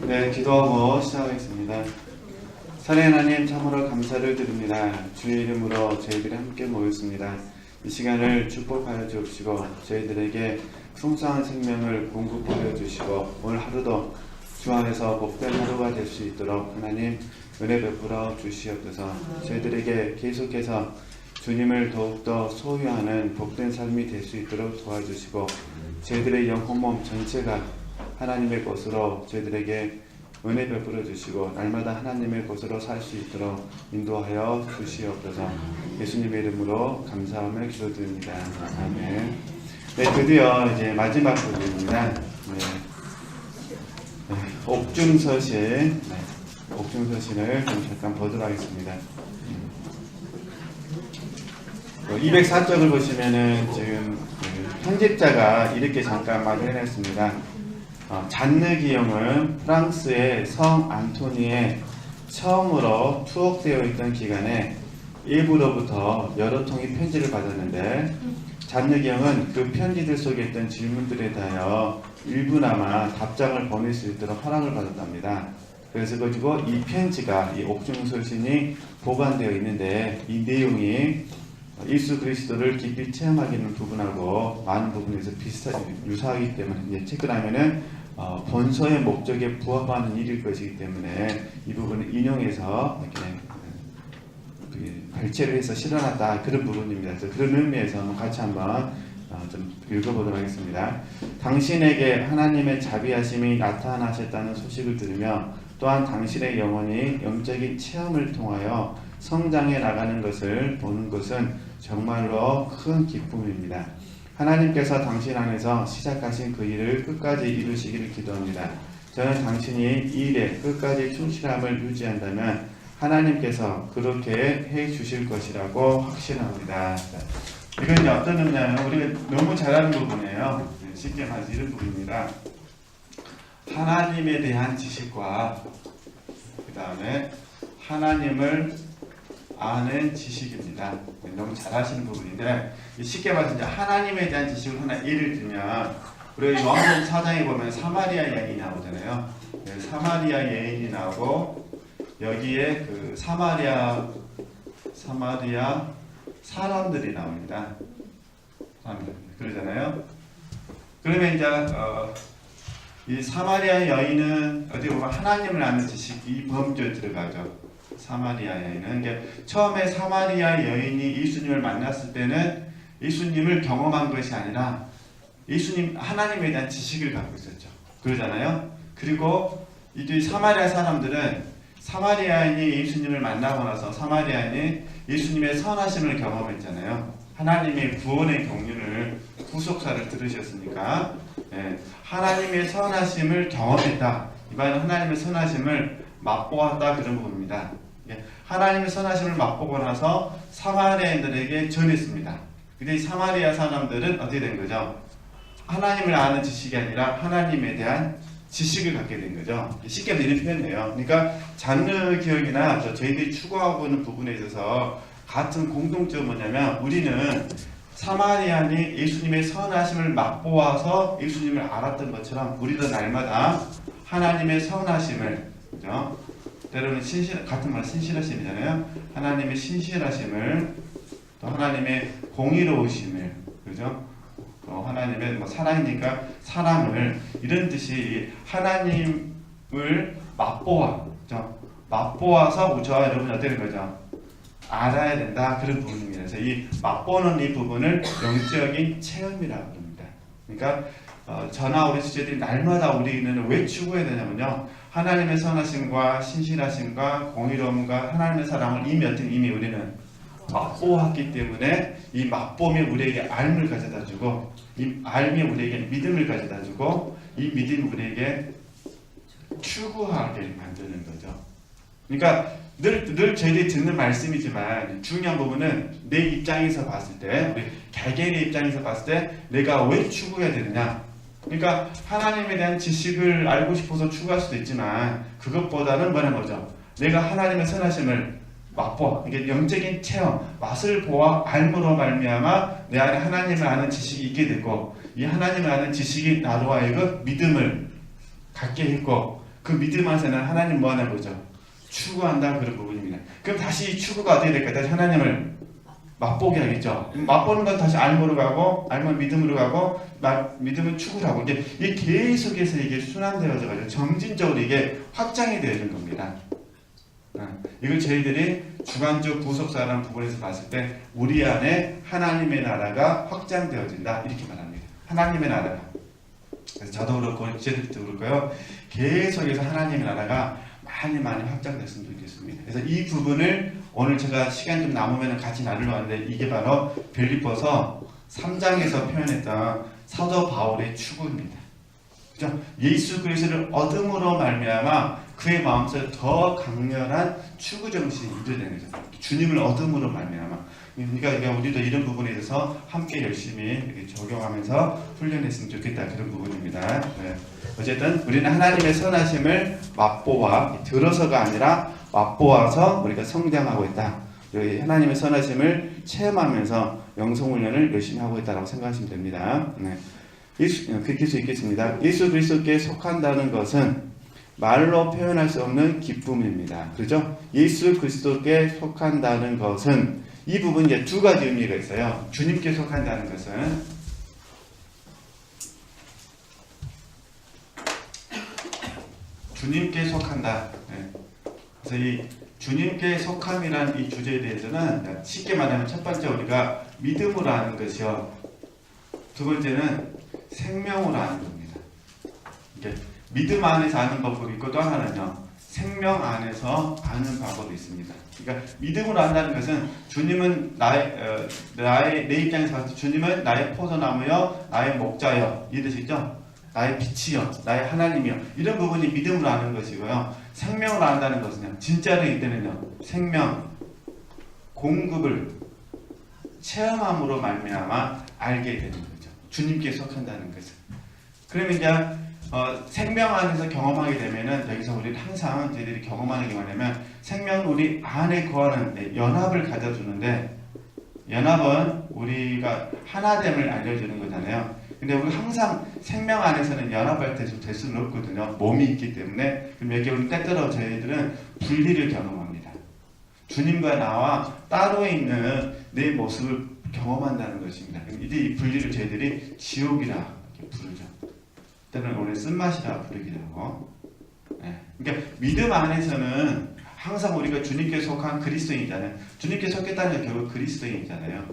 네, 기도하고 시작하겠습니다. 살아계신 하나님, 참으로 감사를 드립니다. 주의 이름으로 저희들이 함께 모였습니다. 이 시간을 축복하여 주옵시고 저희들에게 풍성한 생명을 공급하여 주시고 오늘 하루도 주 안에서 복된 하루가 될 수 있도록 하나님 은혜 베풀어 주시옵소서. 저희들에게 계속해서 주님을 더욱더 소유하는 복된 삶이 될 수 있도록 도와주시고 저희들의 영혼 몸 전체가 하나님의 것으로 저희들에게 은혜 베풀어 주시고 날마다 하나님의 것으로 살 수 있도록 인도하여 주시옵소서. 예수님의 이름으로 감사함을 기도드립니다. 아멘. 네, 드디어 이제 마지막 부분입니다. 옥중서신, 옥중서신을 좀 잠깐 보도록 하겠습니다. 204쪽을 보시면은 지금 편집자가 이렇게 잠깐 말을 해놨습니다. 잔느 기용은 프랑스의 성 안토니에 처음으로 투옥되어 있던 기간에 일부로부터 여러 통의 편지를 받았는데 잔느 기용은 그 편지들 속에 있던 질문들에 대하여 일부나마 답장을 보낼 수 있도록 허락을 받았답니다. 그래서 가지고 이 편지가 이 옥중서신이 보관되어 있는데 이 내용이 예수 그리스도를 깊이 체험하기는 부분하고 많은 부분에서 유사하기 때문에 이제 체크를 하면은 본서의 목적에 부합하는 일일 것이기 때문에 이 부분을 인용해서 이렇게 발췌를 해서 실어놨다 그런 부분입니다. 그래서 그런 의미에서 같이 한번 좀 읽어보도록 하겠습니다. 당신에게 하나님의 자비하심이 나타나셨다는 소식을 들으며 또한 당신의 영혼이 영적인 체험을 통하여 성장해 나가는 것을 보는 것은 정말로 큰 기쁨입니다. 하나님께서 당신 안에서 시작하신 그 일을 끝까지 이루시기를 기도합니다. 저는 당신이 이 일에 끝까지 충실함을 유지한다면 하나님께서 그렇게 해 주실 것이라고 확신합니다. 이건 이제 어떤 의미냐면 우리가 너무 잘 아는 부분이에요. 쉽게 말해서 이런 부분입니다. 하나님에 대한 지식과 그 다음에 하나님을 아는 지식입니다. 너무 잘 아시는 부분인데 쉽게 말해서 이제 하나님에 대한 지식을 하나 예를 들면 우리가 요한복음 4장에 보면 사마리아 여인이 나오잖아요. 사마리아 여인이 나오고 여기에 그 사마리아 사람들이 나옵니다. 그러잖아요. 그러면 이제 이 사마리아 여인은 어떻게 보면 하나님을 아는 지식 이 범주에 들어가죠. 사마리아 여인은 처음에 사마리아 여인이 예수님을 만났을 때는 예수님을 경험한 것이 아니라 예수님 하나님에 대한 지식을 갖고 있었죠. 그러잖아요. 그리고 이 사마리아 사람들은 사마리아인이 예수님을 만나고 나서 사마리아인이 예수님의 선하심을 경험했잖아요. 하나님의 구원의 경륜을 구속사를 들으셨으니까 하나님의 선하심을 경험했다. 이번엔 하나님의 선하심을 맛보았다 그런 부분입니다. 하나님의 선하심을 맛보고 나서 사마리아인들에게 전했습니다. 근데 이 사마리아 사람들은 어떻게 된 거죠? 하나님을 아는 지식이 아니라 하나님에 대한 지식을 갖게 된 거죠. 쉽게 이런 표현이에요. 그러니까 잔느 기억이나 저희들이 추구하고 있는 부분에 있어서 같은 공통점은 뭐냐면 우리는 사마리아인이 예수님의 선하심을 맛보아서 예수님을 알았던 것처럼 우리도 날마다 하나님의 선하심을, 그죠? 때로는 같은 말 신실하심이잖아요. 하나님의 신실하심을, 또 하나님의 공의로우심을, 그죠? 또 하나님의 사랑이니까 사랑을, 이런 뜻이 하나님을 맛보아서 우리가 여러분 어떻게 된 거죠? 알아야 된다 그런 부분입니다. 그래서 이 맛보는 이 부분을 영적인 체험이라고 합니다. 그러니까 저나 우리 지체들이 날마다 우리는 왜 추구해야 되냐면요. 하나님의 선하심과 신실하심과 공의로움과 하나님의 사랑을 이미 우리는 맛보았기 때문에 이 맛봄이 우리에게 알을 가져다주고 이 알이 우리에게 믿음을 가져다주고 이 믿음이 우리에게 추구하게 만드는 거죠. 그러니까 늘 저희들이 듣는 말씀이지만 중요한 부분은 내 입장에서 봤을 때 우리 개개인의 입장에서 봤을 때 내가 왜 추구해야 되느냐. 그러니까 하나님에 대한 지식을 알고 싶어서 추구할 수도 있지만 그것보다는 뭐죠? 내가 하나님의 선하심을 맛보아, 이게 영적인 체험, 맛을 보아 알므로 말미암아 내 안에 하나님을 아는 지식이 있게 되고 이 하나님을 아는 지식이 나로 하여금 믿음을 갖게 했고 그 믿음 안에서는 하나님 뭐 하는 거죠? 추구한다 그런 부분입니다. 그럼 다시 추구가 어떻게 될까요? 다시 하나님을 맛보게 하겠죠. 맛보는 건 다시 알므로 가고, 알면 믿음으로 가고, 믿음은 추구를 하고, 이게 계속해서 이게 순환되어져 가지고 점진적으로 이게 확장이 되는 겁니다. 이걸 저희들이 주관적 구속사라는 부분에서 봤을 때 우리 안에 하나님의 나라가 확장되어진다 이렇게 말합니다. 하나님의 나라가. 그래서 저도 그렇고 저희들도 그렇고요. 계속해서 하나님의 나라가 많이 확장됐으면 좋겠습니다. 그래서 이 부분을 오늘 제가 시간 좀 남으면 같이 나누려고 하는데 이게 바로 빌립보서 3장에서 표현했던 사도 바울의 추구입니다. 그죠? 예수 그리스도를 얻음으로 말미암아 그의 마음속에 더 강렬한 추구 정신이 있게 되는 거죠. 주님을 얻음으로 말미암아. 그러니까 우리도 이런 부분에 대해서 함께 열심히 이렇게 적용하면서 훈련했으면 좋겠다 그런 부분입니다. 네. 어쨌든 우리는 하나님의 선하심을 맛보아 들어서가 아니라 맛보아서 우리가 성장하고 있다. 하나님의 선하심을 체험하면서 영성훈련을 열심히 하고 있다고 생각하시면 됩니다. 네. 그렇게 수 있겠습니다. 예수 그리스도께 속한다는 것은 말로 표현할 수 없는 기쁨입니다. 그렇죠? 예수 그리스도께 속한다는 것은 이 부분 이제 두 가지 의미가 있어요. 주님께 속한다는 것은 주님께 속한다. 네. 그래서 이 주님께 속함이라는 이 주제에 대해서는 쉽게 말하면 첫 번째 우리가 믿음으로 아는 것이요. 두 번째는 생명으로 아는 겁니다. 이게 믿음 안에서 아는 방법이 있고 또 하나는요. 생명 안에서 아는 방법이 있습니다. 그러니까 믿음으로 안다는 것은 주님은 내 입장에서 봤을 때 주님은 나의 포도나무여 나의 목자여 이 뜻이죠. 나의 빛이여 나의 하나님이여 이런 부분이 믿음으로 아는 것이고요. 생명으로 안다는 것은요. 진짜로 이때는요. 생명 공급을 체험함으로 말미암아 알게 되는 거죠. 주님께 속한다는 것은. 그러면 이제 생명 안에서 경험하게 되면은 여기서 우리는 항상 저희들이 경험하는 게 뭐냐면 생명은 우리 안에 거하는 연합을 가져주는데 연합은 우리가 하나됨을 알려주는 거잖아요. 근데 우리 항상 생명 안에서는 연합할 때 될 수는 없거든요. 몸이 있기 때문에. 그럼 여기 우리 때때로 저희들은 분리를 경험합니다. 주님과 나와 따로 있는 내 모습을 경험한다는 것입니다. 이제 이 분리를 저희들이 지옥이라 부르죠. 때로는 오늘 쓴맛이라 부르기도 하고. 네. 그러니까 믿음 안에서는 항상 우리가 주님께 속한 그리스도인이잖아요. 주님께 속했다는 게 결국 그리스도인이잖아요.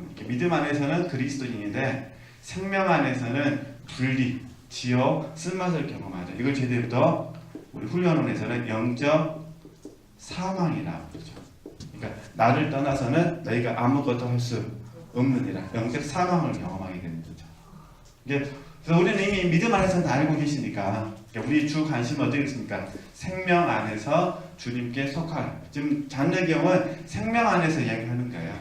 이렇게 믿음 안에서는 그리스도인인데 생명 안에서는 분리, 지옥, 쓴맛을 경험하죠. 이걸 제대로 우리 훈련원에서는 영적 사망이라고 그러죠. 그러니까 나를 떠나서는 너희가 아무것도 할 수 없느니라. 영적 사망을 경험하게 되는 거죠. 그래서 우리는 이미 믿음 안에서는 다 알고 계시니까 우리 주 관심은 어떻게 있습니까? 생명 안에서 주님께 속할. 지금 잔느경은 생명 안에서 이야기하는 거예요.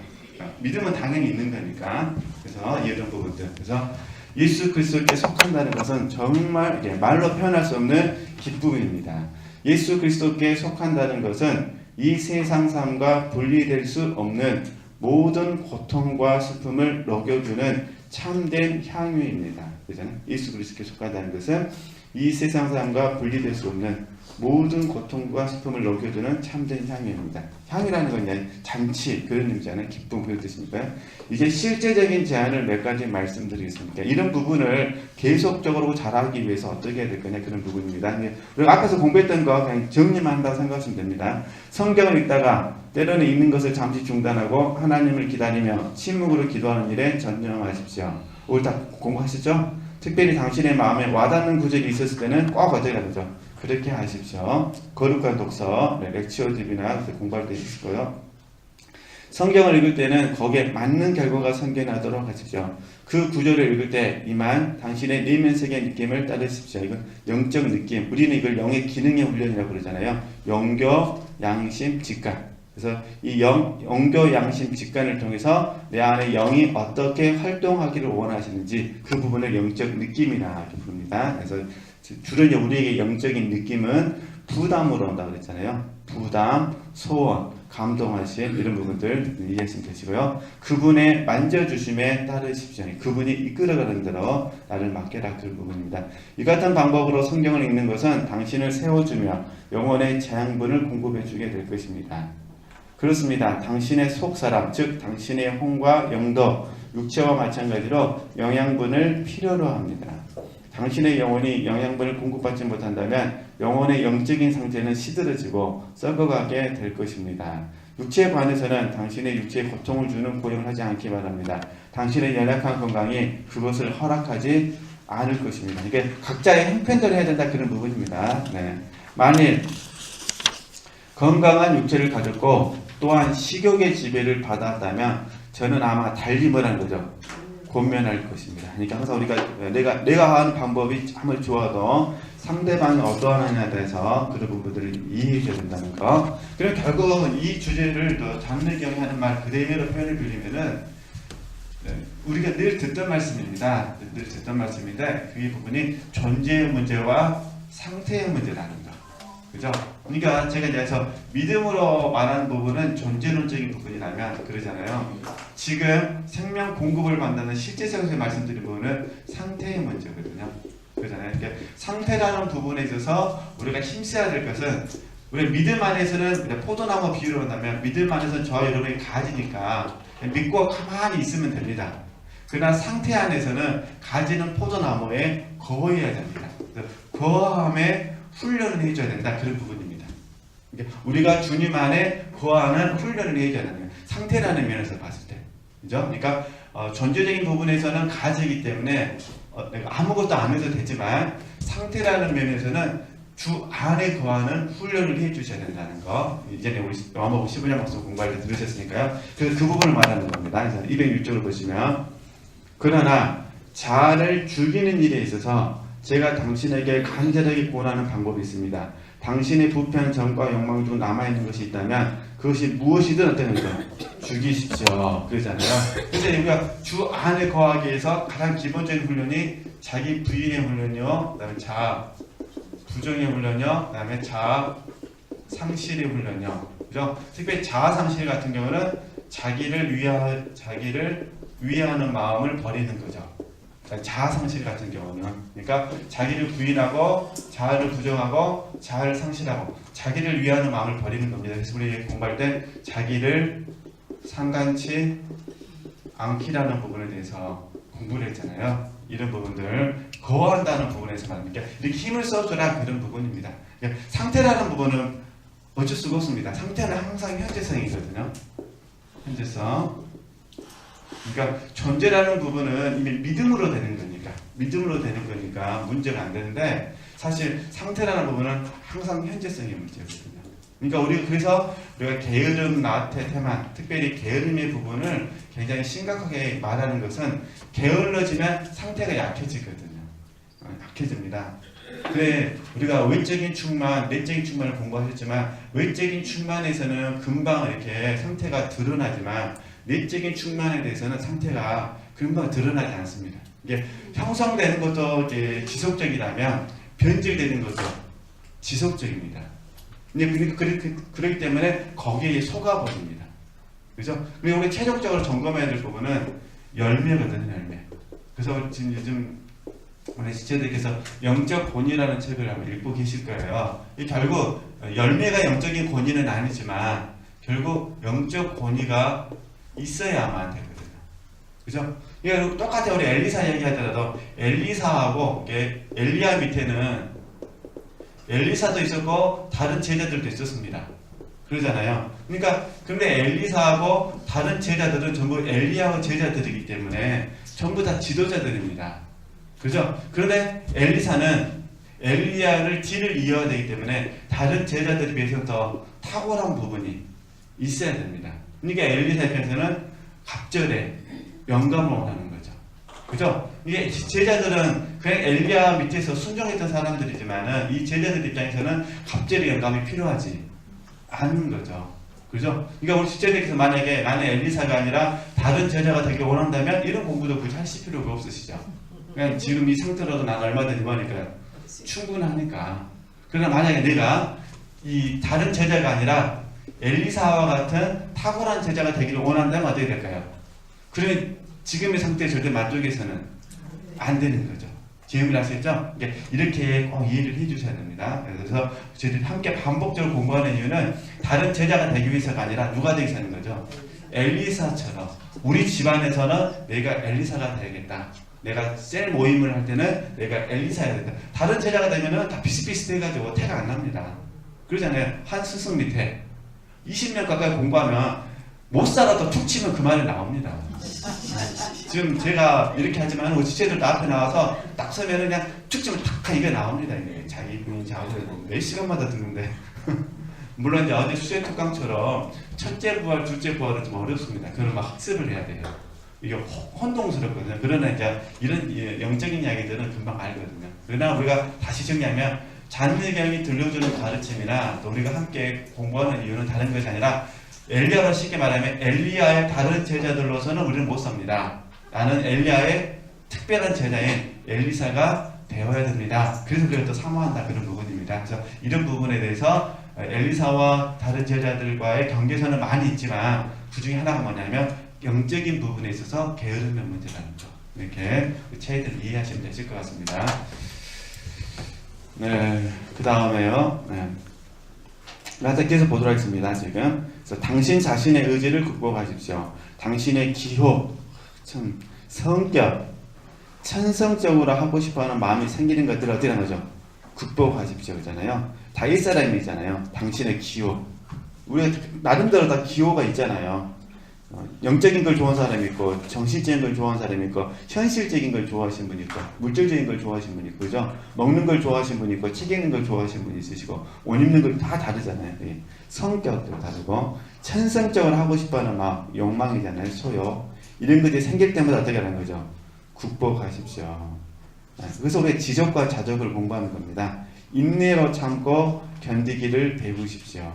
믿음은 당연히 있는 거니까. 그래서 이런 부분들. 그래서 예수 그리스도께 속한다는 것은 정말 말로 표현할 수 없는 기쁨입니다. 예수 그리스도께 속한다는 것은 이 세상 삶과 분리될 수 없는 모든 고통과 슬픔을 녹여주는 참된 향유입니다. 그렇잖아요? 예수 그리스도께 속한다는 것은 이 세상 삶과 분리될 수 없는 모든 고통과 슬픔을 녹여주는 참된 향유입니다. 향이라는 건 이제 잔치 그런 의미잖아요. 기쁨 그런 뜻이니까. 이제 실제적인 제안을 몇 가지 말씀드리겠습니다. 이런 부분을 계속적으로 잘하기 위해서 어떻게 해야 될 거냐 그런 부분입니다. 그리고 앞에서 공부했던 거 그냥 정리만 한다고 생각하시면 됩니다. 성경을 읽다가 때로는 읽는 것을 잠시 중단하고 하나님을 기다리며 침묵으로 기도하는 일에 전념하십시오. 오늘 다 공부하시죠? 특별히 당신의 마음에 와닿는 구절이 있었을 때는 꼭 어떻게 하죠? 그렇게 하십시오. 거룩한 독서, 렉치오 TV나 공부할 때 있을 거예요. 성경을 읽을 때는 거기에 맞는 결과가 생겨나도록 하십시오. 그 구절을 읽을 때 이만 당신의 내면색의 느낌을 따르십시오. 이건 영적 느낌. 우리는 이걸 영의 기능의 훈련이라고 그러잖아요. 영교, 양심, 직관. 그래서 이 영교, 양심, 직관을 통해서 내 안에 영이 어떻게 활동하기를 원하시는지 그 부분을 영적 느낌이라 이렇게 부릅니다. 그래서 주로 우리에게 영적인 느낌은 부담으로 온다고 그랬잖아요. 부담, 소원. 감동하신 이런 부분들 이해하시면 되시고요. 그분의 만져주심에 따르십시오. 그분이 이끌어가는 대로 나를 맡겨라, 그런 부분입니다. 이 같은 방법으로 성경을 읽는 것은 당신을 세워주며 영혼의 재앙분을 공급해주게 될 것입니다. 그렇습니다. 당신의 속사람, 즉 당신의 혼과 영도, 육체와 마찬가지로 영양분을 필요로 합니다. 당신의 영혼이 영양분을 공급받지 못한다면 영혼의 영적인 상태는 시들어지고 썩어가게 될 것입니다. 육체에 관해서는 당신의 육체에 고통을 주는 고용을 하지 않기 바랍니다. 당신의 연약한 건강이 그것을 허락하지 않을 것입니다. 이게 각자의 형편대로 해야 된다, 그런 부분입니다. 네. 만일 건강한 육체를 가졌고 또한 식욕의 지배를 받았다면 저는 아마 달리 뭐라는 거죠? 권면할 것입니다. 그러니까 항상 우리가 내가 하는 방법이 아무리 좋아도 상대방이 어떠하느냐에 대해서 그런 부분들을 이해해야 된다는 거. 그럼 결국은 이 주제를 더 장르경이 하는 말 그대로 표현을 빌리면은 우리가 늘 듣던 말씀입니다. 늘 듣던 말씀인데 그 부분이 존재의 문제와 상태의 문제라는 거. 그죠? 그러니까 제가 이제 믿음으로 말하는 부분은 존재론적인 부분이라면 그러잖아요. 지금 생명 공급을 받는 실제적으로 말씀드린 부분은 상태의 문제거든요. 그러잖아요. 그러니까 상태라는 부분에 있어서 우리가 힘써야 될 것은 우리 믿음 안에서는 포도나무 비유로 한다면 믿음 안에서는 저와 여러분이 가지니까 믿고 가만히 있으면 됩니다. 그러나 상태 안에서는 가지는 포도나무에 거해야 됩니다. 거함에 훈련을 해줘야 된다, 그런 부분입니다. 그러니까 우리가 주님 안에 거하는 훈련을 해줘야 된다. 상태라는 면에서 봤을 때, 그죠? 그러니까 존재적인 부분에서는 가지이기 때문에 내가 아무것도 안 해도 되지만 상태라는 면에서는 주 안에 거하는 훈련을 해주셔야 된다는 거. 이전에 우리 요한복음 15장 말씀 공부할 때 들으셨으니까요. 그 부분을 말하는 겁니다. 그래서 206쪽을 보시면 그러나 자아를 죽이는 일에 있어서 제가 당신에게 간절하게 권하는 방법이 있습니다. 당신의 부패한 정과 욕망 중 남아있는 것이 있다면 그것이 무엇이든 어떤 거 죽이십시오. 그러잖아요. 그래서 우리가 주 안에 거하기 위해서 가장 기본적인 훈련이 자기 부인의 훈련이요, 그 다음에 자아 부정의 훈련이요, 그 다음에 자아 상실의 훈련이요. 그죠? 특별히 자아 상실 같은 경우는 자기를 위하는 마음을 버리는 거죠. 자아 상실 같은 경우는, 그러니까 자기를 부인하고 자아를 부정하고 자아를 상실하고 자기를 위하는 마음을 버리는 겁니다. 그래서 우리 공부할 때 자기를 상관치 않기라는 부분에 대해서 공부를 했잖아요. 이런 부분들 거한다는 부분에서 말합니다. 이렇게 힘을 써주라, 그런 부분입니다. 상태라는 부분은 어쩔 수가 없습니다. 상태는 항상 현재성이거든요. 현재성. 그러니까 존재라는 부분은 이미 믿음으로 되는 거니까 문제가 안 되는데, 사실 상태라는 부분은 항상 현재성의 문제거든요. 그러니까 그래서 우리가 게으름, 나태, 태만, 특별히 게으름의 부분을 굉장히 심각하게 말하는 것은 게을러지면 상태가 약해지거든요. 약해집니다. 그래, 우리가 외적인 충만, 내적인 충만을 공부하셨지만 외적인 충만에서는 금방 이렇게 상태가 드러나지만 내적인 충만에 대해서는 상태가 금방 드러나지 않습니다. 이게 형성되는 것도 이제 지속적이라면 변질되는 것도 지속적입니다. 그렇기 때문에 거기에 속아버립니다. 그죠? 그리고 우리 최종적으로 점검해야 될 부분은 열매거든요, 열매. 그래서 지금 요즘 우리 지체들께서 영적 권위라는 책을 한번 읽고 계실 거예요. 결국 열매가 영적인 권위는 아니지만 결국 영적 권위가 있어야만 되거든요. 그죠? 이게 똑같아. 우리 엘리사 얘기하더라도 엘리사하고 엘리야 밑에는 엘리사도 있었고 다른 제자들도 있었습니다. 그러잖아요. 그러니까 근데 엘리사하고 다른 제자들은 전부 엘리야의 제자들이기 때문에 전부 다 지도자들입니다. 그죠? 그런데 엘리사는 엘리야를 뒤를 이어야 되기 때문에 다른 제자들에 비해서 더 탁월한 부분이 있어야 됩니다. 그러니까 엘리사 입장에서는 갑절에 영감을 원하는 거죠. 그죠? 이게 제자들은 그냥 엘리야 밑에서 순종했던 사람들이지만은 이 제자들 입장에서는 갑절의 영감이 필요하지 않은 거죠. 그죠? 그러니까 우리 지체들께서 만약에 나는 엘리사가 아니라 다른 제자가 되길 원한다면 이런 공부도 굳이 하실 필요가 없으시죠. 그냥 지금 이 상태로도 난 얼마든지 뭐니까 충분하니까. 그러나 만약에 내가 이 다른 제자가 아니라 엘리사와 같은 탁월한 제자가 되기를 원한다면 어떻게 될까요? 그러면 지금의 상태에 절대 만족해서는 안 되는 거죠. 지금을 아시겠죠? 이렇게 꼭 이해를 해주셔야 됩니다. 그래서 저희들이 함께 반복적으로 공부하는 이유는 다른 제자가 되기 위해서가 아니라 누가 되기 위해서 하는 거죠? 엘리사처럼 우리 집안에서는 내가 엘리사가 되야겠다. 내가 셀 모임을 할 때는 내가 엘리사야 된다. 다른 제자가 되면은 다 비슷비슷해가지고 태가 안 납니다. 그러잖아요. 한 스승 밑에 20년 가까이 공부하면 못 살아도 툭 치면 그 말이 나옵니다. 지금 제가 이렇게 하지만 우리 지체들도 앞에 나와서 딱 서면 그냥 툭 치면 탁 이게 나옵니다. 이게 자기 본인 자우되고 몇 시간마다 듣는데 물론 이제 어제 수행 특강처럼 첫째 부활, 둘째 부활은 좀 어렵습니다. 그걸 막 학습을 해야 돼요. 이게 혼동스럽거든요. 그러나 이제 이런 영적인 이야기들은 금방 알거든요. 그러나 우리가 다시 정리하면 잔느경이 들려주는 가르침이나 또 우리가 함께 공부하는 이유는 다른 것이 아니라 엘리야로 쉽게 말하면 엘리야의 다른 제자들로서는 우리는 못 삽니다. 나는 엘리야의 특별한 제자인 엘리사가 되어야 됩니다. 그래서 우리가 또 사모한다 그런 부분입니다. 그래서 이런 부분에 대해서 엘리사와 다른 제자들과의 경계선은 많이 있지만 그 중에 하나가 뭐냐면 영적인 부분에 있어서 게으름의 문제라는 거. 이렇게 차이들을 이해하시면 되실 것 같습니다. 네, 그 다음에요. 네. 계속 보도록 하겠습니다. 지금. 그래서 당신 자신의 의지를 극복하십시오. 당신의 기호, 참 성격, 천성적으로 하고 싶어하는 마음이 생기는 것들을 어떻게 하는 거죠? 극복하십시오. 그잖아요. 다 일사람이잖아요. 당신의 기호. 우리가 나름대로 다 기호가 있잖아요. 영적인 걸 좋아하는 사람이 있고, 정신적인 걸 좋아하는 사람이 있고, 현실적인 걸 좋아하시는 분이 있고, 물질적인 걸 좋아하시는 분이 있고, 그죠? 먹는 걸 좋아하시는 분이 있고, 책 읽는 걸 좋아하시는 분이 있으시고, 옷 입는 걸 다 다르잖아요. 성격도 다르고, 천성적으로 하고 싶어하는 마음, 욕망이잖아요. 소욕. 이런 것들이 생길 때마다 어떻게 하는 거죠? 극복하십시오. 그래서 우리가 지적과 자적을 공부하는 겁니다. 인내로 참고 견디기를 배우십시오.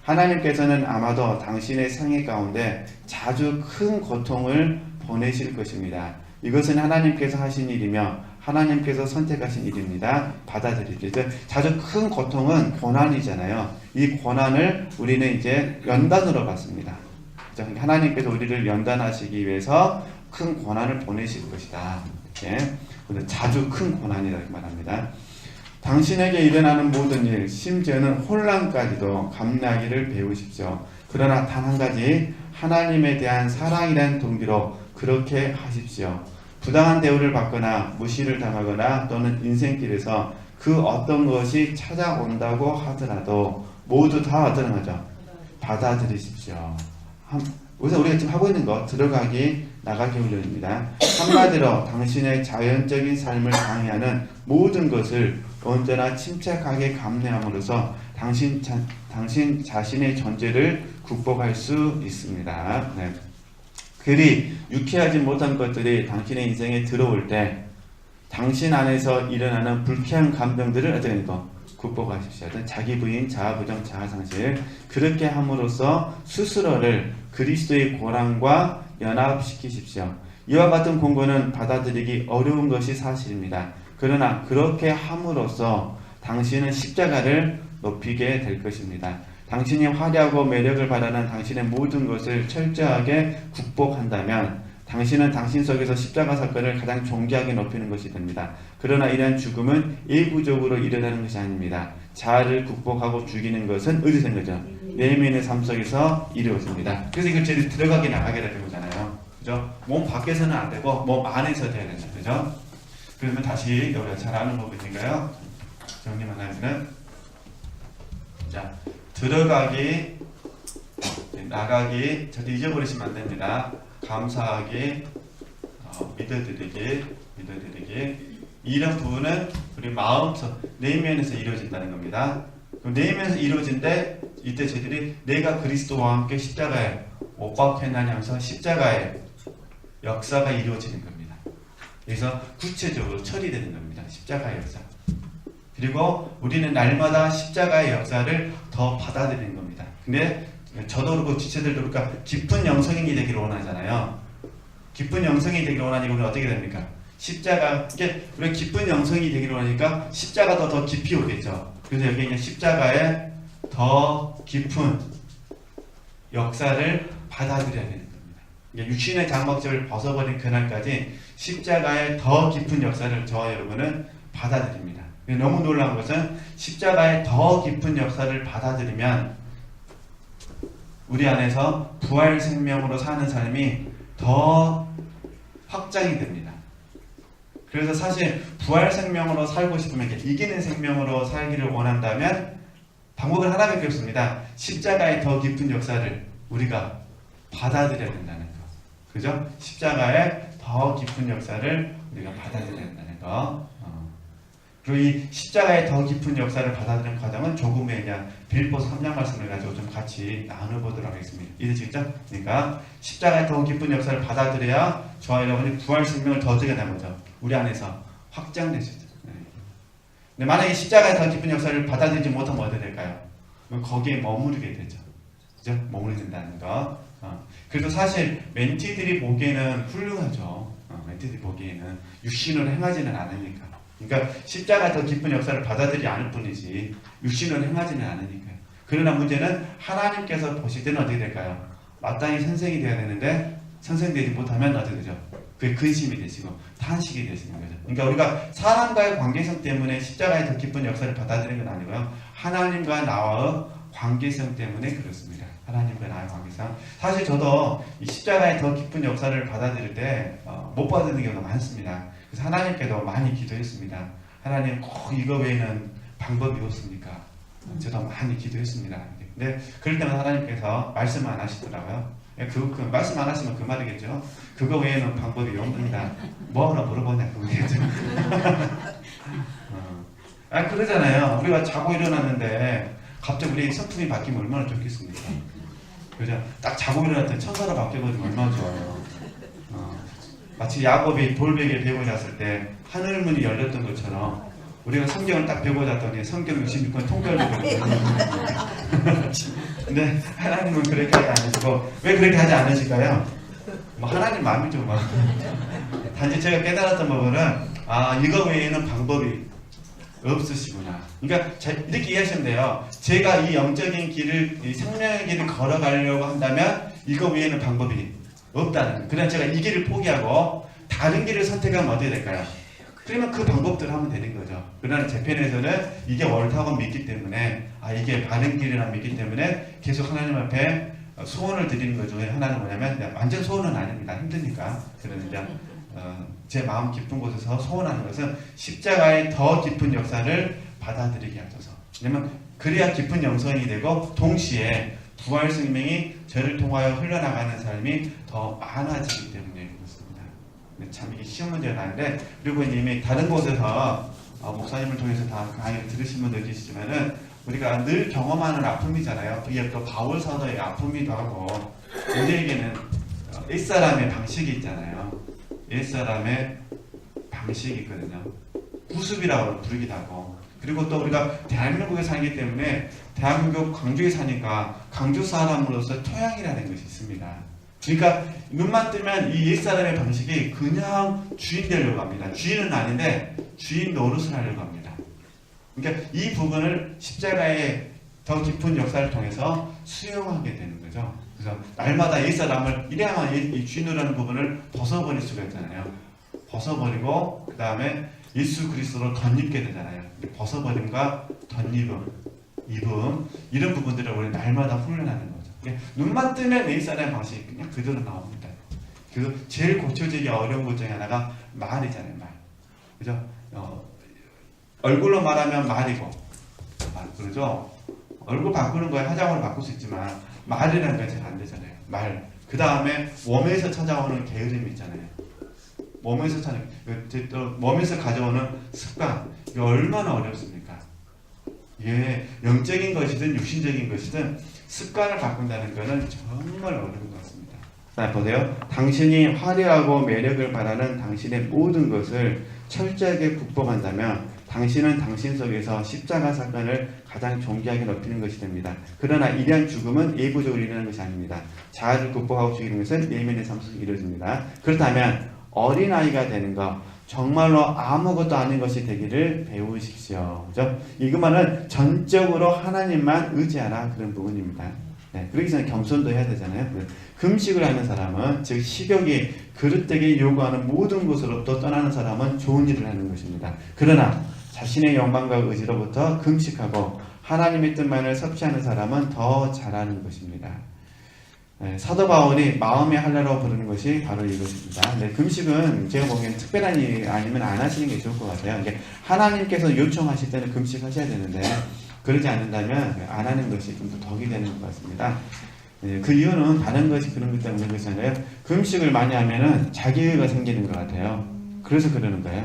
하나님께서는 아마도 당신의 생애 가운데 자주 큰 고통을 보내실 것입니다. 이것은 하나님께서 하신 일이며 하나님께서 선택하신 일입니다. 받아들이죠. 자주 큰 고통은 고난이잖아요. 이 고난을 우리는 이제 연단으로 받습니다. 하나님께서 우리를 연단하시기 위해서 큰 고난을 보내실 것이다. 이렇게 자주 큰 고난이라고 말합니다. 당신에게 일어나는 모든 일, 심지어는 혼란까지도 감내하기를 배우십시오. 그러나 단 한 가지, 하나님에 대한 사랑이라는 동기로 그렇게 하십시오. 부당한 대우를 받거나 무시를 당하거나 또는 인생길에서 그 어떤 것이 찾아온다고 하더라도 모두 다 어떤 거죠? 받아들이십시오. 그래서 우리가 지금 하고 있는 거 들어가기 나가기 훈련입니다. 한마디로 당신의 자연적인 삶을 방해하는 모든 것을 언제나 침착하게 감내함으로써 당신 자신의 존재를 극복할 수 있습니다. 네. 그리 유쾌하지 못한 것들이 당신의 인생에 들어올 때 당신 안에서 일어나는 불쾌한 감정들을 어떻게 극복하십시오. 자기 부인, 자아 부정, 자아 상실. 그렇게 함으로써 스스로를 그리스도의 고난과 연합시키십시오. 이와 같은 공고는 받아들이기 어려운 것이 사실입니다. 그러나 그렇게 함으로써 당신은 십자가를 높이게 될 것입니다. 당신이 화려하고 매력을 바라는 당신의 모든 것을 철저하게 극복한다면 당신은 당신 속에서 십자가 사건을 가장 존귀하게 높이는 것이 됩니다. 그러나 이러한 죽음은 일부적으로 일어나는 것이 아닙니다. 자아를 극복하고 죽이는 것은 어디서 된 거죠? 내면의 삶 속에서 이루어집니다. 그래서 이걸 제일 들어가게 나가게 되는 거잖아요. 그죠? 몸 밖에서는 안 되고 몸 안에서 돼야 된다. 그죠? 그러면 다시 우리가 잘 아는 법이니까요. 정리만 하면은 자, 들어가기, 나가기 절대 잊어버리시면 안 됩니다. 감사하기, 믿어드리기 이런 부분은 우리 마음속 내면에서 이루어진다는 겁니다. 그럼 내면에서 이루어진데 이때 저희들이 내가 그리스도와 함께 십자가에 못 박혔나니 하면서 십자가의 역사가 이루어지는 겁니다. 그래서 구체적으로 처리되는 겁니다. 십자가의 역사. 그리고 우리는 날마다 십자가의 역사를 더 받아들이는 겁니다. 근데 저도 그렇고 지체들도 그러니까 깊은 영성인이 되기를 원하잖아요. 깊은 영성이 되기를 원하니까 우리는 어떻게 됩니까? 십자가, 이게 우리가 깊은 영성이 되기를 원하니까 십자가도 더 깊이 오겠죠. 그래서 여기 있는 십자가에 더 깊은 역사를 받아들여야 되는 겁니다. 육신의 장막점을 벗어버린 그날까지 십자가의 더 깊은 역사를 저와 여러분은 받아들입니다. 너무 놀라운 것은 십자가의 더 깊은 역사를 받아들이면 우리 안에서 부활 생명으로 사는 삶이 더 확장이 됩니다. 그래서 사실 부활 생명으로 살고 싶으면, 이기는 생명으로 살기를 원한다면 방법은 하나밖에 없습니다. 십자가의 더 깊은 역사를 우리가 받아들여야 된다는 거. 그죠? 십자가의 더 깊은 역사를 우리가 받아들여야 된다는 거. 그리고 이 십자가의 더 깊은 역사를 받아들이는 과정은 조금 후에 그냥 빌립보서 3장 말씀을 가지고 좀 같이 나눠보도록 하겠습니다. 이해되시죠? 그러니까 십자가의 더 깊은 역사를 받아들여야 저와 여러분이 부활 생명을 더 드러내는 거죠. 우리 안에서 확장되시죠. 근데 만약에 십자가의 더 깊은 역사를 받아들이지 못하면 어떻게 될까요? 그럼 거기에 머무르게 되죠. 그죠? 머무르게 된다는 거. 그래서 사실 멘티들이 보기에는 훌륭하죠. 멘티들이 보기에는 육신으로 행하지는 않으니까. 그러니까 십자가 더 깊은 역사를 받아들이지 않을 뿐이지 육신으로 행하지는 않으니까요. 그러나 문제는 하나님께서 보실 때는 어떻게 될까요? 마땅히 선생이 되어야 되는데 선생되지 못하면 어떻게 되죠? 그게 근심이 되시고 탄식이 되시는 거죠. 그러니까 우리가 사람과의 관계성 때문에 십자가의 더 깊은 역사를 받아들이는 건 아니고요. 하나님과 나와의 관계성 때문에 그렇습니다. 하나님과 나의 관계성. 사실 저도 이 십자가의 더 깊은 역사를 받아들일 때 못 받는 경우가 많습니다. 그래서 하나님께도 많이 기도했습니다. 하나님 꼭 이거 외에는 방법이 없습니까? 저도 많이 기도했습니다. 근데 그럴 때만 하나님께서 말씀 안 하시더라고요. 그 말씀 안 하시면 그 말이겠죠. 그거 외에는 방법이 없습니다. 뭐하러 물어보냐 그거겠죠. 그러잖아요. 우리가 자고 일어났는데 갑자기 우리 성품이 바뀌면 얼마나 좋겠습니까? 그죠? 딱 자고 일어났을 때 천사로 바뀌어버리면 얼마나 좋아요. 마치 야곱이 돌베개에 베고 잤을 때 하늘문이 열렸던 것처럼 우리가 성경을 딱 베고 잤더니 성경 66권 통결되거든요. 근데 하나님은 그렇게 하지 않으시고, 왜 그렇게 하지 않으실까요? 뭐 하나님 마음이죠. 뭐. 단지 제가 깨달았던 부분은 이거 외에는 방법이 없으시구나. 그러니까 이렇게 이해하시면 돼요. 제가 이 영적인 길을, 이 생명의 길을 걸어가려고 한다면 이거 외에는 방법이 없다는 거예요. 그냥 제가 이 길을 포기하고 다른 길을 선택하면 어떻게 될까요? 그러면 그 방법대로 하면 되는 거죠. 그러나 제 편에서는 이게 옳다고 믿기 때문에, 이게 바른 길이라 믿기 때문에 계속 하나님 앞에 소원을 드리는 것 중에 하나는 뭐냐면, 완전 소원은 아닙니다. 힘드니까. 그러는데 제 마음 깊은 곳에서 소원하는 것은 십자가의 더 깊은 역사를 받아들이게 하셔서. 왜냐면 그래야 깊은 영성이 되고 동시에 부활 생명이 저를 통하여 흘러나가는 삶이 더 많아지기 때문에 그렇습니다. 참 이게 쉬운 문제는 아닌데, 그리고 이미 다른 곳에서 목사님을 통해서 다 강의를 들으신 분들 계시지만은 우리가 늘 경험하는 아픔이잖아요. 이게 또 바울 사도의 아픔이기도 하고, 우리에게는 옛사람의 방식이 있잖아요. 옛사람의 방식이 있거든요. 구습이라고 부르기도 하고, 그리고 또 우리가 대한민국에 살기 때문에 대한민국 광주에 사니까 광주 사람으로서 토양이라는 것이 있습니다. 그러니까 눈만 뜨면 이 옛사람의 방식이 그냥 주인 되려고 합니다. 주인은 아닌데 주인 노릇을 하려고 합니다. 그러니까 이 부분을 십자가의 더 깊은 역사를 통해서 수용하게 되는 거죠. 그래서 날마다 옛사람을 이래야만 이 주인이라는 부분을 벗어버릴 수가 있잖아요. 벗어버리고 그 다음에 예수 그리스도로 덧입게 되잖아요. 벗어버림과 덧입음, 이런 부분들을 우리 날마다 훈련하는 거죠. 눈만 뜨면 옛사람의 방식이 그냥 그대로 나옵니다. 그 제일 고쳐지기 어려운 것 중에 하나가 말이잖아요. 말. 그죠? 얼굴로 말하면 말이고, 그러죠? 얼굴 바꾸는 거에 화장으로 바꿀 수 있지만 말이라는 건 잘 안 되잖아요. 말. 그 다음에 몸에서 찾아오는 게으름이 있잖아요. 몸에서 가져오는 습관. 이게 얼마나 어렵습니까? 이게 영적인 것이든 육신적인 것이든 습관을 바꾼다는 것은 정말 어려운 것 같습니다. 자, 보세요. 당신이 화려하고 매력을 바라는 당신의 모든 것을 철저하게 국법한다면 당신은 당신 속에서 십자가 사건을 가장 존귀하게 높이는 것이 됩니다. 그러나 이러한 죽음은 예고적으로 일어나는 것이 아닙니다. 자아를 극복하고 죽이는 것은 내면의 삶 속에 이루어집니다. 그렇다면 어린아이가 되는 것, 정말로 아무것도 아닌 것이 되기를 배우십시오. 그죠? 이것만은 전적으로 하나님만 의지하라, 그런 부분입니다. 네, 그러기 전에 겸손도 해야 되잖아요. 금식을 하는 사람은, 즉 식욕이 그릇되게 요구하는 모든 것으로부터 떠나는 사람은 좋은 일을 하는 것입니다. 그러나 자신의 욕망과 의지로부터 금식하고 하나님의 뜻만을 섭취하는 사람은 더 잘하는 것입니다. 네, 사도 바울이 마음의 할례라고 부르는 것이 바로 이것입니다. 네, 금식은 제가 보기엔 특별한 일 아니면 안 하시는 게 좋을 것 같아요. 이게 하나님께서 요청하실 때는 금식하셔야 되는데 그러지 않는다면 안 하는 것이 좀 더 덕이 되는 것 같습니다. 네, 그 이유는 다른 것이 그런 것 때문에 그렇잖아요. 금식을 많이 하면은 자기의가 생기는 것 같아요. 그래서 그러는 거예요.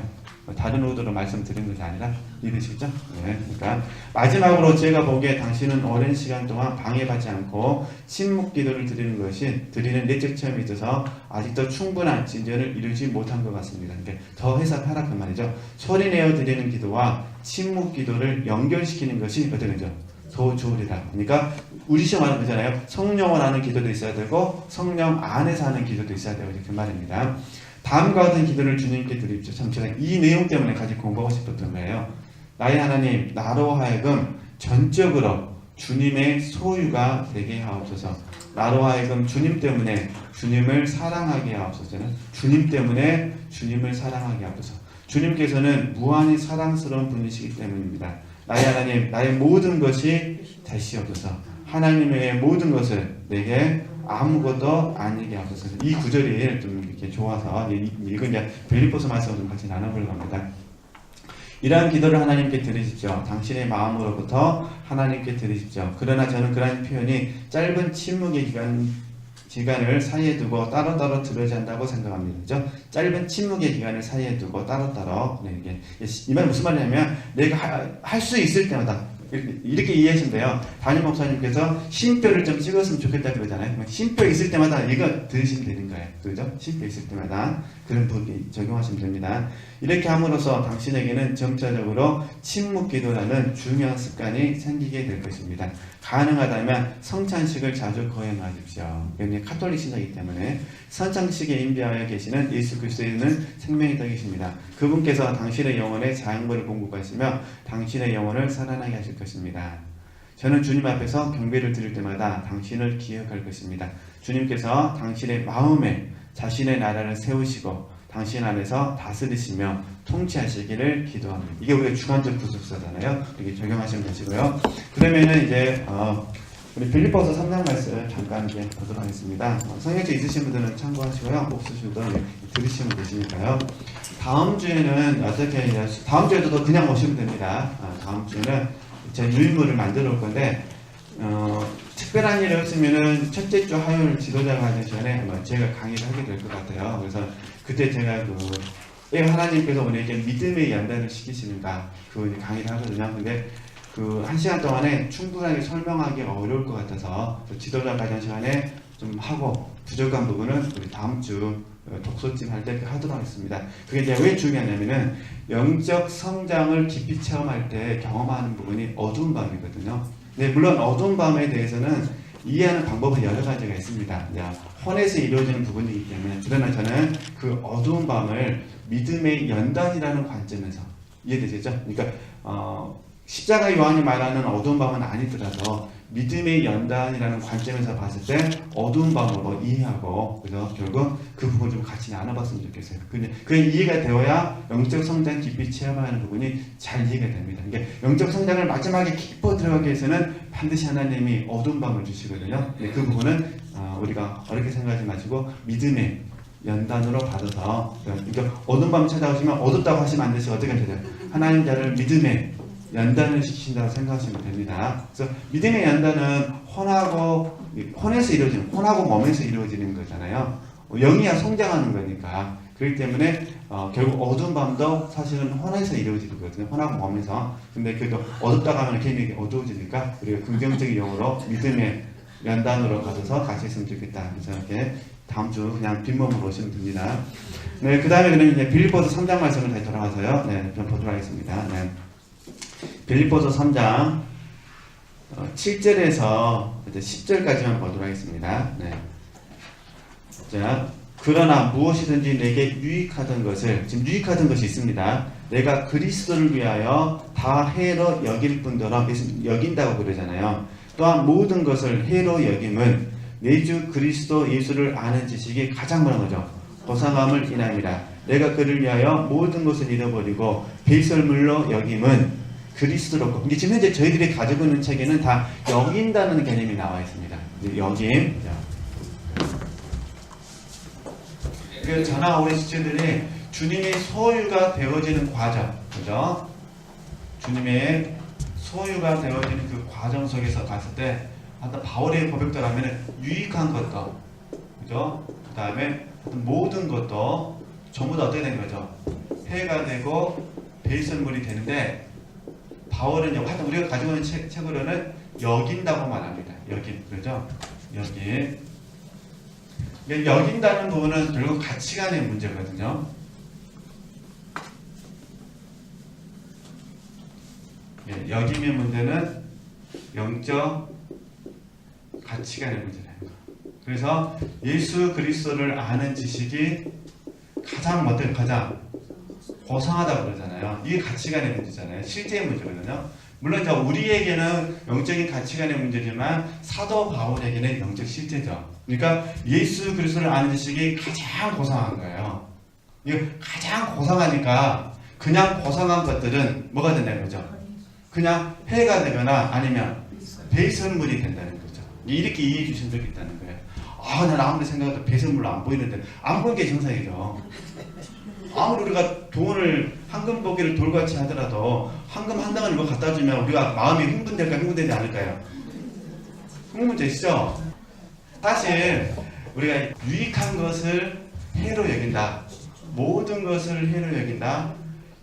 다른 의도로 말씀드린 것이 아니라 믿으시죠? 네, 그러니까 마지막으로 제가 보기에 당신은 오랜 시간 동안 방해받지 않고 침묵 기도를 드리는 내적 체험이 있어서 아직도 충분한 진전을 이루지 못한 것 같습니다. 그러니까 더 해석하라 그 말이죠. 소리내어 드리는 기도와 침묵 기도를 연결시키는 것이 어떤 거죠? 소주리다. 그러니까 우리 시험 하는 거잖아요. 성령을 하는 기도도 있어야 되고 성령 안에서 하는 기도도 있어야 되고 그 말입니다. 다음과 같은 기도를 주님께 드립시오. 참 제가 이 내용 때문에 같이 공부하고 싶었던 거예요. 나의 하나님, 나로 하여금 전적으로 주님의 소유가 되게 하옵소서. 나로 하여금 주님 때문에 주님을 사랑하게 하옵소서. 주님 때문에 주님을 사랑하게 하옵소서. 주님께서는 무한히 사랑스러운 분이시기 때문입니다. 나의 하나님, 나의 모든 것이 되시옵소서. 하나님의 모든 것을 내게 아무것도 아니게 하소서. 이 구절이 좀 이렇게 좋아서 이건 이제 빌립보서 말씀을 좀 같이 나눠보려고 합니다. 이러한 기도를 하나님께 드리십시오. 당신의 마음으로부터 하나님께 드리십시오. 그러나 저는 그러한 표현이 짧은 침묵의 기간을 사이에 두고 따로따로 들어야 한다고 생각합니다. 그죠? 짧은 침묵의 기간을 사이에 두고 따로따로. 네, 이 말은 무슨 말이냐면 내가 할 수 있을 때마다 이렇게 이해하시면 돼요. 담임 목사님께서 쉼표를 좀 찍었으면 좋겠다 그러잖아요. 쉼표 있을 때마다 이거 들으시면 되는 거예요. 그죠? 쉼표 있을 때마다 그런 부분 적용하시면 됩니다. 이렇게 함으로써 당신에게는 점차적으로 침묵 기도라는 중요한 습관이 생기게 될 것입니다. 가능하다면 성찬식을 자주 거행하십시오. 여기 카톨릭 신자이기 때문에 성찬식에 임재하여 계시는 예수 그리스도는 생명의 떡이십니다. 그분께서 당신의 영혼에 자양분을 공급하시며 당신의 영혼을 살아나게 하실 것입니다. 저는 주님 앞에서 경배를 드릴 때마다 당신을 기억할 것입니다. 주님께서 당신의 마음에 자신의 나라를 세우시고 당신 안에서 다스리시며 통치하시기를 기도합니다. 이게 우리가 주관적 구속사잖아요. 이렇게 적용하시면 되시고요. 그러면은 이제 우리 빌립보서 3장 말씀 잠깐 이제 보도록 하겠습니다. 성경책 있으신 분들은 참고하시고요. 없으신 분들은 들으시면 되시니까요. 다음 주에는 어떻게 다음 주에도 그냥 오시면 됩니다. 다음 주에는 제 유인물을 만들어 올 건데 특별한 일이 없으면은 첫째 주 화요일 지도자가 하기 전에 제가 강의를 하게 될 것 같아요. 그래서 그때 제가 왜 하나님께서 우리에게 믿음의 연단을 시키시는가 그 강의를 하거든요. 근데 그 1시간 동안에 충분하게 설명하기 어려울 것 같아서 지도자 과정 시간에 좀 하고 부족한 부분은 우리 다음 주 독서팀 할 때 하도록 하겠습니다. 그게 이제 왜 중요하냐면은 영적 성장을 깊이 체험할 때 경험하는 부분이 어두운 밤이거든요. 네, 물론 어두운 밤에 대해서는 이해하는 방법은 여러 가지가 있습니다. 혼에서 이루어지는 부분이기 때문에 그러나 저는 그 어두운 밤을 믿음의 연단이라는 관점에서 이해되시죠? 그러니까 십자가 요한이 말하는 어두운 밤은 아니더라도 믿음의 연단이라는 관점에서 봤을 때 어두운 밤으로 이해하고 그래서 결국 그 부분 좀 같이 나눠봤으면 좋겠어요. 근데 그 이해가 되어야 영적 성장 깊이 체험하는 부분이 잘 이해가 됩니다. 그러니까 영적 성장을 마지막에 깊어 들어가기 위해서는 반드시 하나님이 어두운 밤을 주시거든요. 근데 그 부분은 우리가 어렵게 생각하지 마시고 믿음의 연단으로 받아서 그러니까 어두운 밤 찾아오시면 어둡다고 하시면 안 되시고 어떻게 하셔야 돼요? 하나님 자를 믿음의 연단을 시킨다고 생각하시면 됩니다. 그래서 믿음의 연단은 혼에서 이루어지는, 혼하고 몸에서 이루어지는 거잖아요. 영이야 성장하는 거니까. 그렇기 때문에 결국 어두운 밤도 사실은 혼에서 이루어지거든요. 혼하고 몸에서. 근데 그래도 어둡다고 하면 괜히 어두워지니까 우리가 긍정적인 영으로 믿음의 연단으로 가셔서 같이 했으면 좋겠다. 그래서 이렇게 다음 주 그냥 빈몸으로 오시면 됩니다. 네, 그 다음에 그러면 이제 빌립보서 3장 말씀을 다시 돌아가서요. 네, 좀 보도록 하겠습니다. 네. 빌립보서 3장 7절에서 10절까지만 보도록 하겠습니다. 네. 자, 그러나 무엇이든지 내게 유익하던 것을, 지금 유익하던 것이 있습니다. 내가 그리스도를 위하여 다 해로 여길 뿐더러 여긴다고 그러잖아요. 또한 모든 것을 해로 여김은 내 주 그리스도 예수를 아는 지식이 가장 뭐라는 거죠? 고상함을 인함이라. 내가 그를 위하여 모든 것을 잃어버리고 배설물로 여김은 그리스도로. 이게 지금 현재 저희들이 가지고 있는 책에는 다 여긴다는 개념이 나와 있습니다. 여김. 그래서 저나 우리 지체들이 주님의 소유가 되어지는 과정, 그죠? 주님의 소유가 되어지는 그 과정 속에서 갔을 때, 아까 바울의 고백대로라면 유익한 것도, 그죠? 그 다음에 모든 것도 전부 다 어떻게 되는 거죠? 해가 되고 배설물이 되는데, 바울은 하여튼 우리가 가지고 있는 책으로는 여긴다고 말합니다. 여긴, 그죠? 여긴. 여긴다는 부분은 결국 가치관의 문제거든요. 여김의 문제는 영적 가치관의 문제라는 거. 그래서 예수 그리스도를 아는 지식이 가장 가장 고상하다고 그러잖아요. 이게 가치관의 문제잖아요. 실제의 문제거든요. 물론 이제 우리에게는 영적인 가치관의 문제지만 사도 바울에게는 영적 실제죠. 그러니까 예수 그리스도를 아는 지식이 가장 고상한 거예요. 이게 가장 고상하니까 그냥 고상한 것들은 뭐가 된다는 거죠? 그냥 해가 되거나 아니면 배설물이 된다는 거죠. 이렇게 이해해 주신 적이 있다는 거예요. 난 아무리 생각해도 배설물로 안 보이는데 안 보이는 게 정상이죠. 아무리 우리가 돈을 황금 보기를 돌같이 하더라도 황금 한 덩어리 이거 갖다 주면 우리가 마음이 흥분될까 흥분되지 않을까요? 흥분되시죠? 사실 우리가 유익한 것을 해로 여긴다. 모든 것을 해로 여긴다.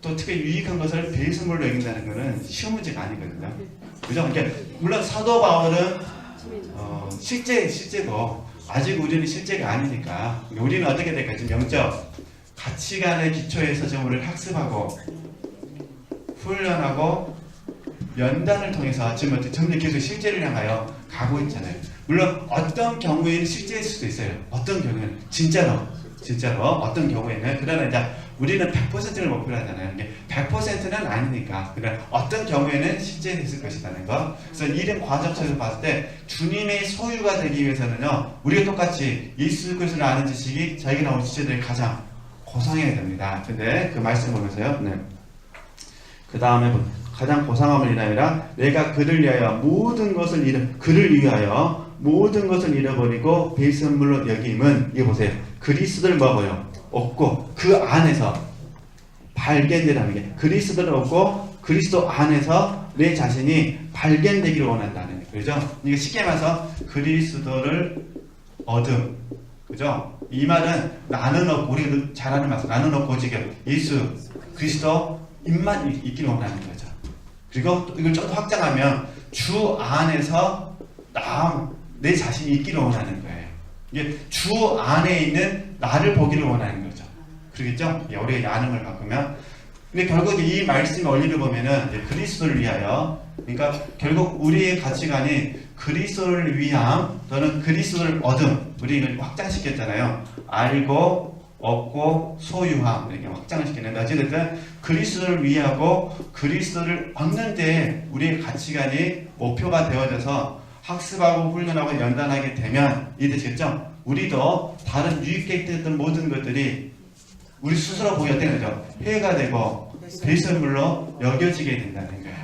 또 특히 유익한 것을 배설물로 여긴다는 것은 쉬운 문제가 아니거든요. 그죠? 그러니까 물론 사도 바울은 실제고 아직 우리는 실제가 아니니까 우리는 어떻게 될까? 지금 영적 가치관의 기초에서 좀 우리를 학습하고 훈련하고 연단을 통해서 지금 점점 계속 실제를 향하여 가고 있잖아요. 물론 어떤 경우에는 실제일 수도 있어요. 어떤 경우에는 진짜로 어떤 경우에는. 그러나 이제 우리는 100%를 목표로 하잖아요. 이게 100%는 아니니까. 그러나 어떤 경우에는 실제 됐을 것이라는 거. 그래서 이런 과정에서 봤을 때 주님의 소유가 되기 위해서는요, 우리가 똑같이 예수 그리스도를 아는 지식이 자기가 나온 지체들이 가장 고상해야 됩니다. 근데 그 말씀 보면서요. 네. 그 다음에 가장 고상함을 인하여라. 내가 그를 위하여 모든 것을 잃어버리고 배설물로 여김은, 이거 보세요. 그리스도를 먹어요. 얻고 그 안에서 발견되라는 게, 그리스도를 얻고 그리스도 안에서 내 자신이 발견되기를 원한다는 거죠. 그죠? 이게 쉽게 말해서 그리스도를 얻음. 그죠? 이 말은 나는 없고, 우리가 잘 아는 말씀, 나는 없고 지금 예수 그리스도 입만 있기를 원하는 거죠. 그리고 또 이걸 좀 더 확장하면 주 안에서 내 자신이 있기를 원하는 거예요. 이게 주 안에 있는 나를 보기를 원하는 거죠. 그러겠죠? 우리가 나눔을 바꾸면. 근데 결국 이 말씀의 원리를 보면은 그리스도를 위하여, 그러니까 결국 우리의 가치관이 그리스도를 위함 또는 그리스도를 얻음, 우리 이걸 확장시켰잖아요. 알고 얻고 소유함, 이렇게 확장을 시키는데, 어쨌든 그리스도를 위하고 그리스도를 얻는 데 우리의 가치관이 목표가 되어져서 학습하고 훈련하고 연단하게 되면, 이해되시겠죠? 우리도 다른 유익했던 모든 것들이 우리 스스로 보기 어떤 거죠? 해가 되고 배설물로 여겨지게 된다는 거예요.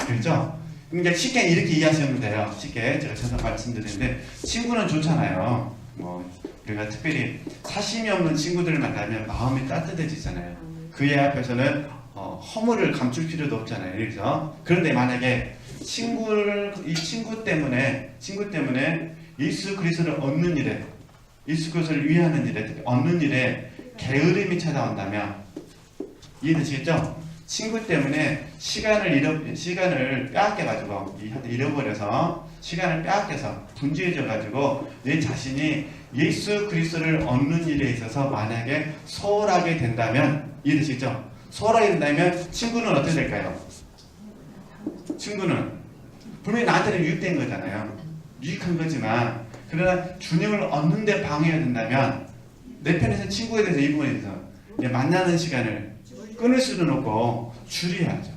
그렇죠? 그러니까 쉽게 이렇게 이해하시면 돼요. 쉽게 제가 전에 말씀드리는데, 친구는 좋잖아요. 우리가 특별히 사심이 없는 친구들을 만나면 마음이 따뜻해지잖아요. 그의 앞에서는 허물을 감출 필요도 없잖아요. 그래서 그런데 만약에 이 친구 때문에 예수 그리스도를 얻는 일에, 예수 그리스도를 위하는 일에, 특히 얻는 일에 게으름이 찾아온다면, 이해되시겠죠? 친구 때문에 시간을 빼앗겨가지고, 잃어버려서 시간을 빼앗겨서 분주해져가지고 내 자신이 예수 그리스도를 얻는 일에 있어서 만약에 소홀하게 된다면, 이해되시겠죠? 소홀하게 된다면 친구는 어떻게 될까요? 친구는 분명히 나한테는 유익된 거잖아요. 유익한 거지만, 그러나 주님을 얻는 데 방해가 된다면 내 편에서 친구에 대해서 이 부분에 대해서 만나는 시간을 끊을 수는 없고 줄여야죠.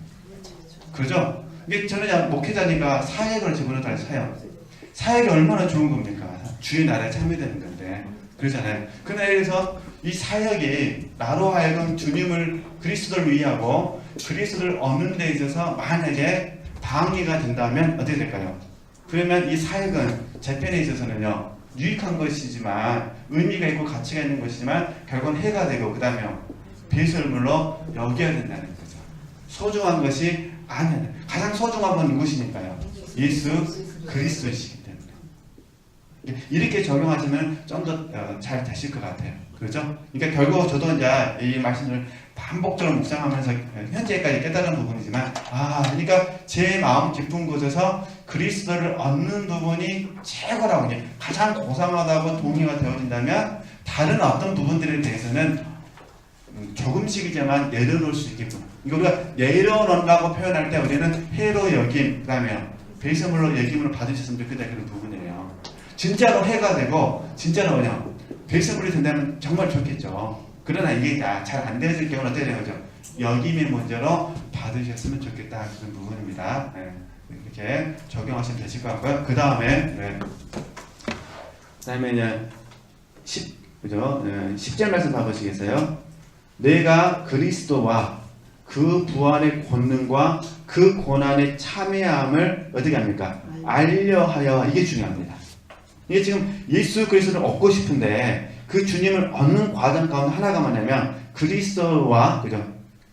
그죠? 이게 저는 목회자니까 사역을 집어넣어요. 사역이 얼마나 좋은 겁니까? 주의 나라에 참여되는 건데 그러잖아요. 그래서 이 사역이 나로 하여금 주님을 그리스도를 위하고 그리스도를 얻는 데 있어서 만약에 방해가 된다면 어떻게 될까요? 그러면 이 사역은 제 편에 있어서는요 유익한 것이지만 의미가 있고 가치가 있는 것이지만 결국은 해가 되고 그 다음에 배설물로 여겨야 된다는 거죠. 소중한 것이 아니야. 가장 소중한 건 누구시니까요? 예수 그리스도이시기 때문에. 이렇게 적용하시면 좀 더 잘 되실 것 같아요. 그렇죠? 그러니까 결국 저도 이제 이 말씀을 반복적으로 묵상하면서 현재까지 깨달은 부분이지만 그러니까 제 마음 깊은 곳에서 그리스도를 얻는 부분이 최고라고 가장 고상하다고 동의가 되어진다면 다른 어떤 부분들에 대해서는 조금씩이지만 내려놓을 수 있게끔 우리가 내려놓는다고 표현할 때 우리는 해로 여김 그 다음에 배설물로 여김을 받으셨으면 좋겠다 그런 부분이에요. 진짜로 해가 되고 진짜로 그냥 배설물이 된다면 정말 좋겠죠. 그러나 이게 잘 안 되어질 경우는 어떻게 되는 거죠? 여김의 문제로 받으셨으면 좋겠다 그런 부분입니다. 네. 이렇게 적용하시면 되실 것 같고요. 그 다음에 이제 10절 말씀 봐보시겠어요? 내가 그리스도와 그 부활의 권능과 그 고난의 참여함을 어떻게 합니까? 알려하여. 이게 중요합니다. 이게 지금 예수 그리스도를 얻고 싶은데 그 주님을 얻는 과정 가운데 하나가 뭐냐면 그리스도와 그죠?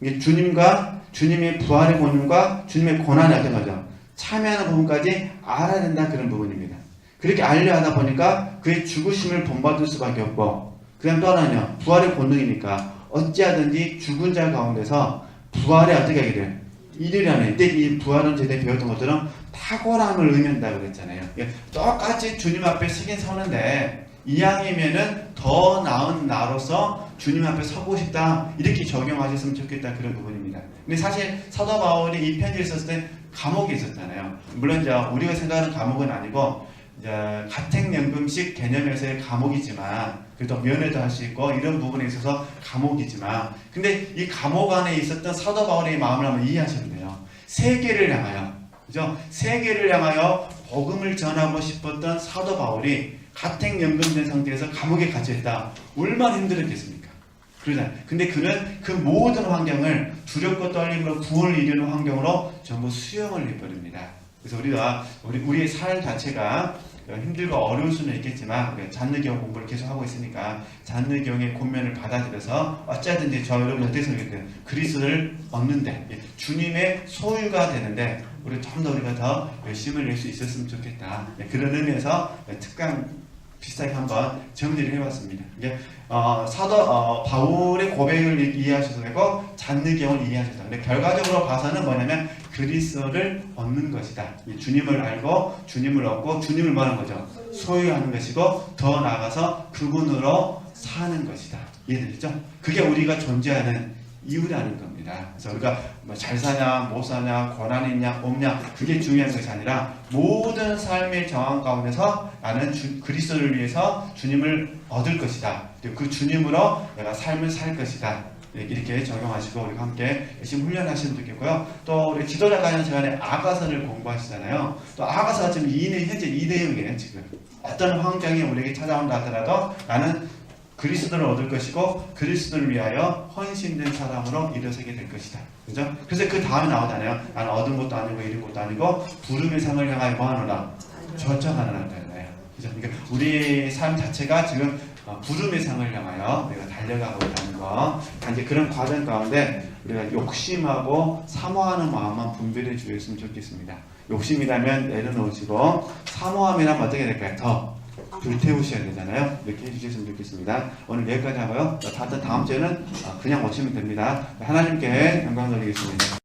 이게 주님과 주님의 부활의 권능과 주님의 고난의 어떤 거죠? 참여하는 부분까지 알아야 된다 그런 부분입니다. 그렇게 알려하다 보니까 그의 죽으심을 본받을 수밖에 없고 그냥 또 하나는요 부활의 권능이니까 어찌하든지 죽은 자 가운데서 부활에 어떻게 하게 돼요? 이르려는 이때 이 부활은 제때 배웠던 것처럼 탁월함을 의미한다고 그랬잖아요. 똑같이 주님 앞에 서긴 서는데 이왕이면은 더 나은 나로서 주님 앞에 서고 싶다 이렇게 적용하셨으면 좋겠다 그런 부분입니다. 근데 사실 사도 바울이 이 편지를 썼을 때 감옥에 있었잖아요. 물론 이제 우리가 생각하는 감옥은 아니고 이제 가택연금식 개념에서의 감옥이지만 그래도 면회도 할 수 있고 이런 부분에 있어서 감옥이지만 근데 이 감옥 안에 있었던 사도 바울의 마음을 한번 이해하시면 돼요. 세계를 향하여 그죠? 세계를 향하여 복음을 전하고 싶었던 사도 바울이 가택연금된 상태에서 감옥에 갇혀있다. 얼마나 힘들었겠습니까? 그러잖아요. 근데 그는 그 모든 환경을 두렵고 떨림으로 구원을 이루는 환경으로 전부 수용을 해버립니다. 그래서 우리의 삶 자체가 힘들고 어려울 수는 있겠지만 잔느기용 공부를 계속 하고 있으니까 잔느기용의 권면을 받아들여서 어쨌든지 저 여러분 어떻게 생각해요? 그리스도를 얻는데 주님의 소유가 되는데 우리 좀 더 우리가 더 열심을 낼 수 있었으면 좋겠다. 그런 의미에서 특강 비슷하게 한번 정리를 해봤습니다. 이게 바울의 고백을 이해하셔도 되고 잔느기용을 이해하셔도 되고 근데 결과적으로 봐서는 뭐냐면 그리스도를 얻는 것이다. 주님을 알고 주님을 얻고 주님을 뭐하는 거죠? 소유하는 것이고 더 나아가서 그분으로 사는 것이다. 이해되죠? 그게 우리가 존재하는 이유라는 겁니다. 그래서 우리가 뭐 잘 사냐, 못 사냐, 고난이 있냐, 없냐 그게 중요한 것이 아니라 모든 삶의 정황 가운데서 나는 그리스도를 위해서 주님을 얻을 것이다. 그 주님으로 내가 삶을 살 것이다. 이렇게 적용하시고 우리가 함께 열심히 훈련하시면 좋겠고요. 또 우리 지도자 과정 시간에 아가서를 공부하시잖아요. 또 아가서가 지금 현재 이 내용이에요. 지금 어떤 환경이 우리에게 찾아온다 하더라도 나는 그리스도를 얻을 것이고 그리스도를 위하여 헌신된 사람으로 일어서게 될 것이다. 그죠? 그래서 그 다음에 나오잖아요. 나는 얻은 것도 아니고 잃은 것도 아니고 부름의 상을 향하여 뭐하노라? 저정하노라 했잖아요. 그죠? 그러니까 우리 삶 자체가 지금 부름의 상을 향하여 우리가 달려가고 있다는 거. 단지 그런 과정 가운데 우리가 욕심하고 사모하는 마음만 분별해 주셨으면 좋겠습니다. 욕심이라면 내려놓으시고 사모함이라면 어떻게 될까요? 더 불태우셔야 되잖아요. 이렇게 해주셨으면 좋겠습니다. 오늘 여기까지 하고요. 다음 주에는 그냥 오시면 됩니다. 하나님께 영광 돌리겠습니다.